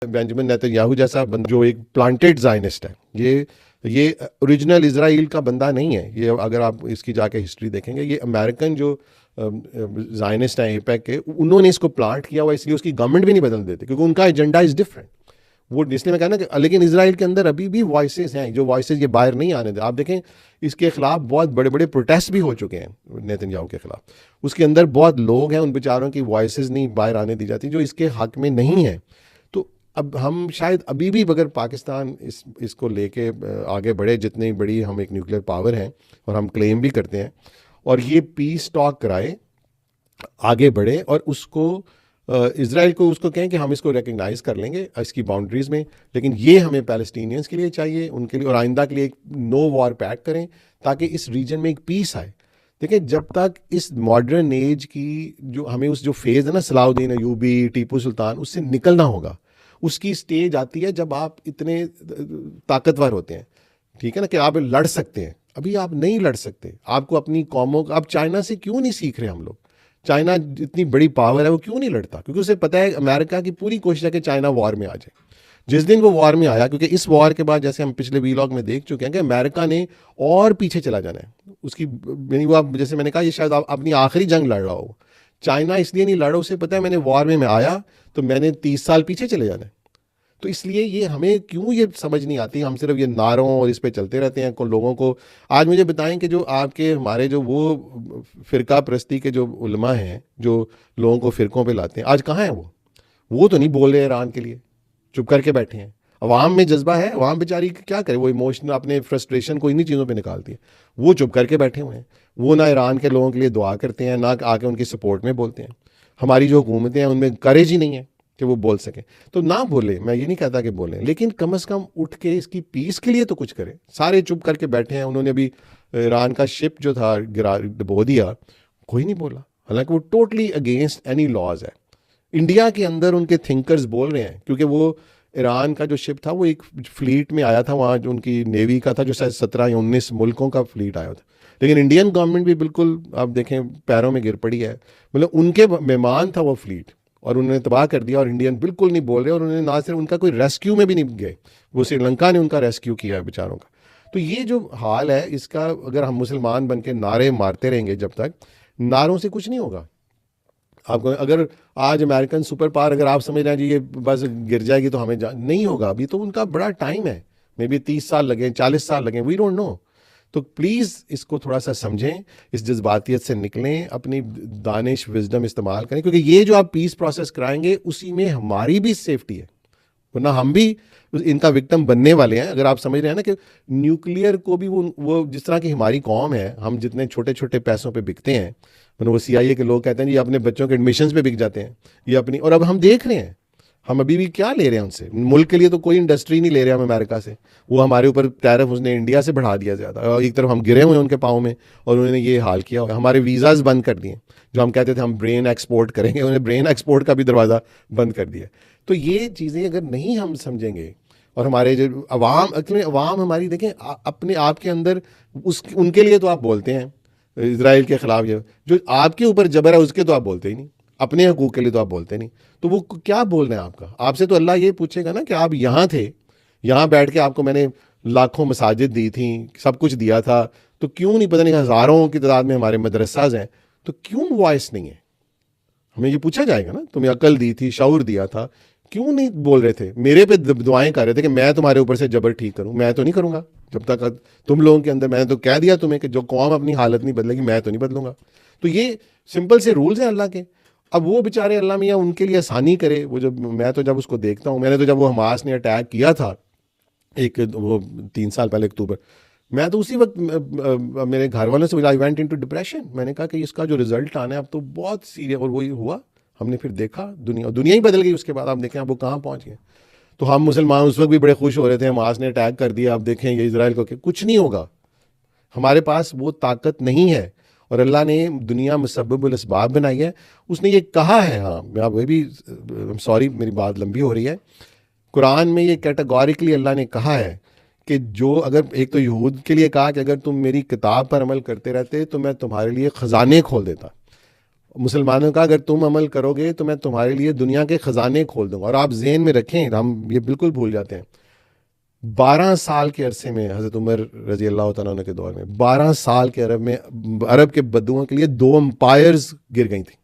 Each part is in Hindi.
बेंजामिन नेतन्याहू जैसा बंदा जो एक प्लांटेड ज़ायनिस्ट है, ये ओरिजिनल इजराइल का बंदा नहीं है। ये अगर आप इसकी जाके हिस्ट्री देखेंगे, ये अमेरिकन जो ज़ायनिस्ट हैं एपेक के, उन्होंने इसको प्लांट किया हुआ, इसलिए उसकी गवर्नमेंट भी नहीं बदल देते क्योंकि उनका एजेंडा इज़ डिफरेंट। वो इसलिए मैं कहना कि लेकिन इसराइल के अंदर अभी भी वॉइसेस हैं, जो वॉइसेस ये बाहर नहीं आने दे। आप देखें इसके खिलाफ बहुत बड़े बड़े प्रोटेस्ट भी हो चुके हैं नेतन्याहू के खिलाफ। उसके अंदर बहुत लोग हैं, उन बेचारों की वॉइसेस नहीं बाहर आने दी जाती जो इसके हक में नहीं है। तो अब हम शायद अभी भी अगर पाकिस्तान इसको लेके आगे बढ़े, जितनी बड़ी हम एक न्यूक्लियर पावर हैं और हम क्लेम भी करते हैं, और ये पीस टॉक कराए, आगे बढ़े और उसको इजराइल को उसको कहें कि हम इसको रिकग्नाइज कर लेंगे इसकी बाउंड्रीज में, लेकिन ये हमें पैलेस्टीनियंस के लिए चाहिए, उनके लिए, और आइंदा के लिए एक नो वॉर पैक्ट करें ताकि इस रीजन में एक पीस आए। देखिए जब तक इस मॉडर्न एज की जो हमें उस जो फेज़ है ना, सलाउद्दीन अयूबी, टीपू सुल्तान, उससे निकलना होगा। उसकी स्टेज आती है जब आप इतने ताकतवर होते हैं, ठीक है ना, कि आप लड़ सकते हैं। अभी आप नहीं लड़ सकते। आपको अपनी कौमों, आप चाइना से क्यों नहीं सीख रहे? हम लोग, चाइना इतनी बड़ी पावर है, वो क्यों नहीं लड़ता? क्योंकि उसे पता है अमेरिका की पूरी कोशिश है कि चाइना वॉर में आ जाए। जिस दिन वो वॉर में आया, क्योंकि इस वॉर के बाद जैसे हम पिछले वीलॉग में देख चुके हैं कि अमेरिका ने और पीछे चला जाना है उसकी, वो आप जैसे मैंने कहा, ये शायद आप अपनी आखिरी जंग लड़ रहा हो। चाइना इसलिए नहीं लड़ रहा, उसे पता है मैंने वॉर में मैं आया तो मैंने 30 साल पीछे चले जाना है। तो इसलिए ये हमें क्यों ये समझ नहीं आती, हम सिर्फ ये नारों और इस पे चलते रहते हैं। लोगों को आज मुझे बताएं कि जो आपके हमारे जो वो फ़िरका परस्ती के जो उलमा हैं, जो लोगों को फ़िरकों पे लाते हैं, आज कहाँ हैं वो तो नहीं बोल रहे ईरान के लिए, चुप करके बैठे हैं। अवाम में जज्बा है, अवाम बेचारी क्या करे, वो इमोशनल अपने फ्रस्ट्रेशन को इन्हीं चीज़ों पे निकालती है। वो चुप करके बैठे हुए हैं, वो ना ईरान के लोगों के लिए दुआ करते हैं, ना आके उनकी सपोर्ट में बोलते हैं। हमारी जो हुकूमतें हैं उनमें करेज ही नहीं है कि वो बोल सकें। तो ना बोले, मैं ये नहीं कहता कि बोलें, लेकिन कम से कम उठ के इसकी पीस के लिए तो कुछ करें। सारे चुप करके बैठे हैं। उन्होंने अभी ईरान का शिप जो था डुबो दिया, कोई नहीं बोला, हालांकि वो टोटली अगेंस्ट एनी लॉज है। इंडिया के अंदर उनके थिंकर्स बोल रहे हैं, क्योंकि वो ईरान का जो शिप था वो एक फ्लीट में आया था, वहाँ जो उनकी नेवी का था, जो शायद 17 या 19 मुल्कों का फ्लीट आया था। लेकिन इंडियन गवर्नमेंट भी बिल्कुल, आप देखें, पैरों में गिर पड़ी है। मतलब उनके मेहमान था वो फ्लीट, और उन्होंने तबाह कर दिया, और इंडियन बिल्कुल नहीं बोल रहे। और उन्होंने ना सिर्फ उनका कोई रेस्क्यू में भी नहीं गए, वो श्रीलंका ने उनका रेस्क्यू किया है बेचारों का। तो ये जो हाल है इसका, अगर हम मुसलमान बन के नारे मारते रहेंगे, जब तक, नारों से कुछ नहीं होगा। आपको अगर आज अमेरिकन सुपर पावर अगर आप समझ रहे हैं जी ये बस गिर जाएगी तो हमें नहीं होगा, अभी तो उनका बड़ा टाइम है, मे बी 30 साल लगे, 40 साल लगे, वी डोंट नो। तो प्लीज़ इसको थोड़ा सा समझें, इस जज्बातियत से निकलें, अपनी दानिश विजडम इस्तेमाल करें, क्योंकि ये जो आप पीस प्रोसेस कराएंगे उसी में हमारी भी सेफ्टी है, वरना हम भी इनका विक्टिम बनने वाले हैं। अगर आप समझ रहे हैं ना कि न्यूक्लियर को भी वो जिस तरह की हमारी कौम है, हम जितने छोटे छोटे पैसों पे बिकते हैं, मतलब वो CIA के लोग कहते हैं ये अपने बच्चों के एडमिशन्स पे बिक जाते हैं, ये अपनी, और अब हम देख रहे हैं हम अभी भी क्या ले रहे हैं उनसे। मुल्क के लिए तो कोई इंडस्ट्री नहीं ले रहे हम अमेरिका से, वो हमारे ऊपर टैरिफ उसने इंडिया से बढ़ा दिया ज़्यादा, और एक तरफ हम गिरे हुए हैं उनके पाँव में, और उन्होंने ये हाल किया हुआ है। हमारे वीज़ाज़ बंद कर दिए, जो हम कहते थे हम ब्रेन एक्सपोर्ट करेंगे, उन्होंने ब्रेन एक्सपोर्ट का भी दरवाज़ा बंद कर दिया। तो ये चीज़ें अगर नहीं हम समझेंगे, और हमारे जो अवाम हमारी देखें अपने आप के अंदर, उनके लिए तो आप बोलते हैं इजराइल के खिलाफ, जो आपके ऊपर जबर है उसके तो आप बोलते ही नहीं, अपने हकूक़ के लिए तो आप बोलते नहीं। तो वो क्या बोल रहे हैं आपका? आपसे तो अल्लाह ये पूछेगा ना कि आप यहाँ थे, यहाँ बैठ के आपको मैंने लाखों मसाजिद दी थी, सब कुछ दिया था, तो क्यों नहीं, पता नहीं हज़ारों की तादाद में हमारे मदरसाज हैं, तो क्यों वॉइस नहीं है? हमें ये पूछा जाएगा ना, तुम्हें अकल दी थी, शऊर दिया था, क्यों नहीं बोल रहे थे? मेरे पे दुआएं कर रहे थे कि मैं तुम्हारे ऊपर से जबर ठीक करूं। मैं तो नहीं करूंगा जब तक तुम लोगों के अंदर, मैंने तो कह दिया तुम्हें कि जो कौम अपनी हालत नहीं बदलेगी मैं तो नहीं बदलूंगा। तो ये सिंपल से रूल्स हैं अल्लाह के। अब वो बेचारे अल्लाह मियाँ उनके लिए आसानी करे। वो जब मैं तो जब उसको देखता हूँ, मैंने तो जब वो हमास ने अटैक किया था वो 3 साल पहले अक्टूबर, मैं तो उसी वक्त मेरे घर वालों से, आई वेंट इनटू डिप्रेशन। मैंने कहा कि इसका जो रिजल्ट आना है अब तो बहुत सीरियस, और वही हुआ। हमने फिर देखा दुनिया ही बदल गई उसके बाद। आप देखें अब वो कहाँ पहुँच गए। तो हम मुसलमान उस वक्त भी बड़े खुश हो रहे थे, हमास ने अटैक कर दिया, अब देखें ये इजराइल को, कुछ नहीं होगा। हमारे पास वो ताकत नहीं है, और अल्लाह ने दुनिया मुसब्बिबुल असबाब बनाई है। उसने ये कहा है, हाँ मैं वही भी, सॉरी मेरी बात लंबी हो रही है, कुरान में ये कैटेगोरिकली अल्लाह ने कहा है कि जो, अगर एक तो यहूद के लिए कहा कि अगर तुम मेरी किताब पर अमल करते रहते तो मैं तुम्हारे लिए ख़जाने खोल देता, मुसलमानों का अगर तुम अमल करोगे तो मैं तुम्हारे लिए दुनिया के खजाने खोल दूंगा। और आप ज़हन में रखें, हम ये बिल्कुल भूल जाते हैं, 12 साल के अरसे में हज़रत उमर रजी अल्लाह तआला अन्हु के दौर में 12 साल के अरब के बद्दुओं के लिए 2 एम्पायर्स गिर गई थी।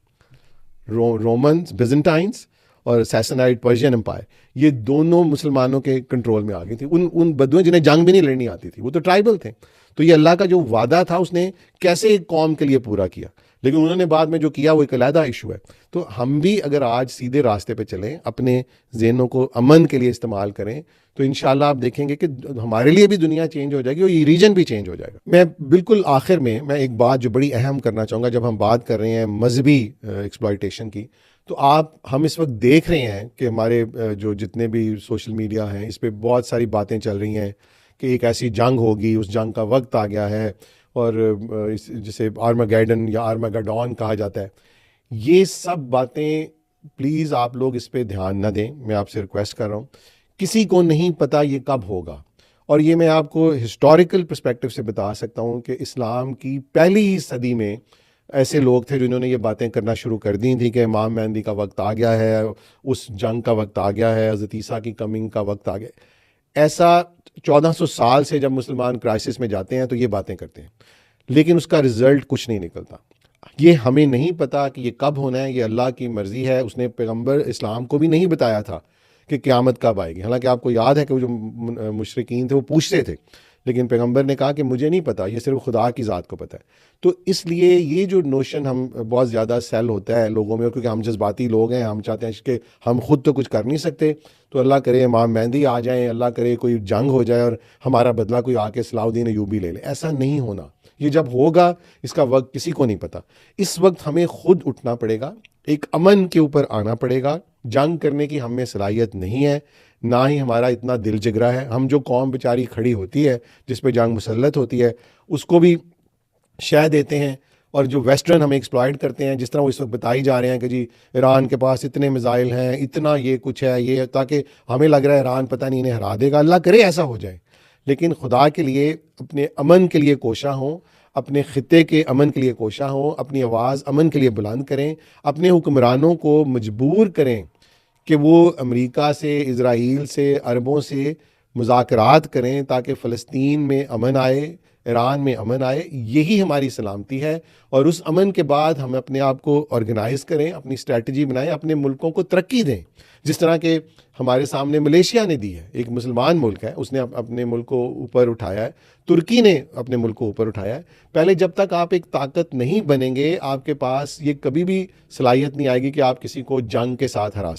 रोमन्स, बिजेंटाइंस और सैसनाइड पर्शियन एम्पायर, ये दोनों मुसलमानों के कंट्रोल में आ गई थी। उन बद्दुओं जिन्हें जंग भी नहीं लड़नी आती थी, वो तो ट्राइबल थे। तो ये अल्लाह का जो वादा था उसने कैसे एक कौम के लिए पूरा किया, लेकिन उन्होंने बाद में जो किया वो एक अलहदा इशू है। तो हम भी अगर आज सीधे रास्ते पे चलें, अपने ज़हनों को अमन के लिए इस्तेमाल करें, तो इंशाल्लाह आप देखेंगे कि हमारे लिए भी दुनिया चेंज हो जाएगी और ये रीजन भी चेंज हो जाएगा। मैं बिल्कुल आखिर में मैं एक बात जो बड़ी अहम करना चाहूँगा, जब हम बात कर रहे हैं मजहबी एक्सप्लॉयटेशन की, तो हम इस वक्त देख रहे हैं कि हमारे जो जितने भी सोशल मीडिया हैं इस पर बहुत सारी बातें चल रही हैं कि एक ऐसी जंग होगी, उस जंग का वक्त आ गया है, और जिसे आर्मागेडन या आर्मागेडॉन कहा जाता है। ये सब बातें प्लीज़ आप लोग इस पे ध्यान न दें, मैं आपसे रिक्वेस्ट कर रहा हूँ। किसी को नहीं पता ये कब होगा, और ये मैं आपको हिस्टोरिकल पर्सपेक्टिव से बता सकता हूँ कि इस्लाम की पहली ही सदी में ऐसे लोग थे जिन्होंने ये बातें करना शुरू कर दी थी कि इमाम मेहंदी का वक्त आ गया है, उस जंग का वक्त आ गया है, हज़रत ईसा की कमिंग का वक्त आ गया। ऐसा 1400 साल से जब मुसलमान क्राइसिस में जाते हैं तो ये बातें करते हैं, लेकिन उसका रिजल्ट कुछ नहीं निकलता। ये हमें नहीं पता कि ये कब होना है, ये अल्लाह की मर्ज़ी है। उसने पैगंबर इस्लाम को भी नहीं बताया था कि क़यामत कब आएगी। हालांकि आपको याद है कि वो जो मुशरिकीन थे वो पूछते थे, लेकिन पैगंबर ने कहा कि मुझे नहीं पता, ये सिर्फ खुदा की ज़ात को पता है। तो इसलिए ये जो नोशन हम बहुत ज़्यादा सेल होता है लोगों में, क्योंकि हम जज्बाती लोग हैं, हम चाहते हैं कि हम खुद तो कुछ कर नहीं सकते, तो अल्लाह करे इमाम मेहंदी आ जाए, अल्लाह करे कोई जंग हो जाए और हमारा बदला कोई आके सलाहुद्दीन अय्यूबी ले ले। ऐसा नहीं होना। ये जब होगा इसका वक्त किसी को नहीं पता। इस वक्त हमें खुद उठना पड़ेगा, एक अमन के ऊपर आना पड़ेगा। जंग करने की हमें सलाहियत नहीं है, ना ही हमारा इतना दिल जिगरा है। हम जो कौम बेचारी खड़ी होती है जिस पे जंग मुसल्लत होती है उसको भी शह देते हैं, और जो वेस्टर्न हमें एक्सप्लॉइट करते हैं, जिस तरह वो इस वक्त बताई जा रहे हैं कि जी ईरान के पास इतने मिसाइल हैं, इतना ये कुछ है, ये, ताकि हमें लग रहा है ईरान पता नहीं इन्हें हरा देगा। अल्लाह करे ऐसा हो जाए, लेकिन खुदा के लिए अपने अमन के लिए कोशा हों, अपने ख़ित्ते के अमन के लिए कोशा हों, अपनी आवाज़ अमन के लिए बुलंद करें, अपने हुक्मरानों को मजबूर करें कि वो अमेरिका से, इज़राइल से, अरबों से मुज़ाकरात करें ताकि फ़लस्तीन में अमन आए, ईरान में अमन आए। यही हमारी सलामती है। और उस अमन के बाद हम अपने आप को ऑर्गेनाइज़ करें, अपनी स्ट्रेटजी बनाएं, अपने मुल्कों को तरक्की दें, जिस तरह के हमारे सामने मलेशिया ने दी है। एक मुसलमान मुल्क है, उसने अपने मुल्क को ऊपर उठाया है। तुर्की ने अपने मुल्क को ऊपर उठाया है। पहले जब तक आप एक ताकत नहीं बनेंगे, आपके पास ये कभी भी सलाहियत नहीं आएगी कि आप किसी को जंग के साथ हरा सकें।